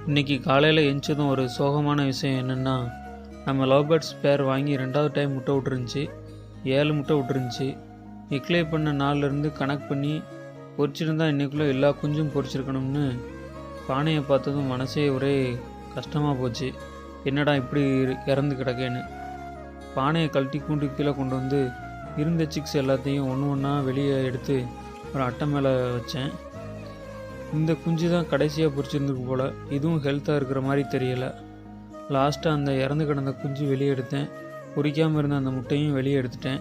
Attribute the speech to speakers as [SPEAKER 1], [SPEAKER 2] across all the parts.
[SPEAKER 1] இன்றைக்கி காலையில் எழுந்ததும் ஒரு சோகமான விஷயம் என்னென்னா, நம்ம லவ் பேர்ட்ஸ் பேர் வாங்கி 2வது டைம் முட்டை விட்டுருந்துச்சி. 7 முட்டை விட்டுருந்துச்சி. டிக்ளே பண்ண நாள்லேருந்து கணக்கு பண்ணி பொரிச்சிருந்தா இன்றைக்குள்ளே எல்லா குஞ்சும் பொரிச்சிருக்கணும்னு பானையை பார்த்ததும் மனசே ஒரே கஷ்டமாக போச்சு. என்னடா இப்படி இறந்து கிடக்கேன்னு பானையை கழட்டி கூண்டு கீழே கொண்டு வந்து இருந்த சிக்ஸ் எல்லாத்தையும் ஒன்று ஒன்றா வெளியே எடுத்து ஒரு அட்டை மேலே வச்சேன். இந்த குஞ்சு தான் கடைசியாக பொரிச்சிருந்துருக்கு போல். இதுவும் ஹெல்த்தாக இருக்கிற மாதிரி தெரியலை. லாஸ்ட்டாக அந்த இறந்து கிடந்த குஞ்சு வெளியே எடுத்தேன். பொரிக்காமல் இருந்த அந்த முட்டையும் வெளியே எடுத்துட்டேன்.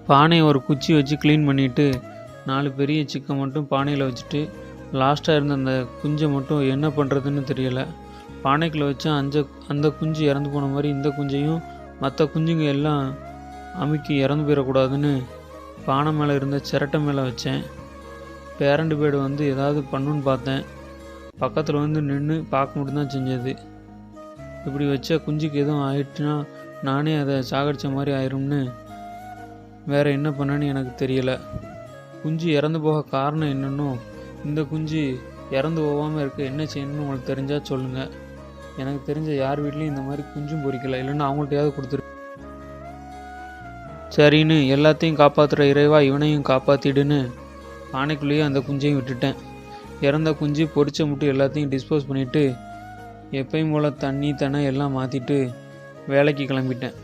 [SPEAKER 1] பானையை ஒரு குச்சி வச்சு க்ளீன் பண்ணிவிட்டு 4 பெரிய சிக்கை மட்டும் பானையில் வச்சுட்டு லாஸ்ட்டாக இருந்த அந்த குஞ்சை மட்டும் என்ன பண்ணுறதுன்னு தெரியலை. பானைக்குள்ளே வச்சா அந்த குஞ்சு இறந்து போன மாதிரி இந்த குஞ்சையும் மற்ற குஞ்சுங்க எல்லாம் அமுக்கி இறந்து போயிடக்கூடாதுன்னு பானை மேலே இருந்த சிரட்டை மேலே வச்சேன். பேரண்ட் பேர்டு வந்து ஏதாவது பண்ணுன்னு பார்த்தேன். பக்கத்தில் வந்து நின்று பார்க்க மட்டும்தான் செஞ்சது. இப்படி வச்ச குஞ்சுக்கு எதுவும் ஆயிடுச்சுன்னா நானே அதை சாகடித்த மாதிரி ஆயிரும்னு வேறு என்ன பண்ணேன்னு எனக்கு தெரியலை. குஞ்சு இறந்து போக காரணம் என்னன்னோ, இந்த குஞ்சு இறந்து போகாமல் இருக்க என்ன செய்யணும்னு உங்களுக்கு தெரிஞ்சால் சொல்லுங்கள். எனக்கு தெரிஞ்ச யார் வீட்லேயும் இந்த மாதிரி குஞ்சும் பொறிக்கலை, இல்லைன்னா அவங்கள்ட்டையாவது கொடுத்துரு. சரின்னு எல்லாத்தையும் காப்பாற்றுற இறைவா இவனையும் காப்பாற்றிடுன்னு பானைக்குள்ளேயே அந்த குஞ்சையும் விட்டுட்டேன். இறந்த குஞ்சு பொரிச்ச முட்டை எல்லாத்தையும் டிஸ்போஸ் பண்ணிவிட்டு எப்பயும் போல் தண்ணி எல்லாம் மாற்றிட்டு வேலைக்கு கிளம்பிட்டேன்.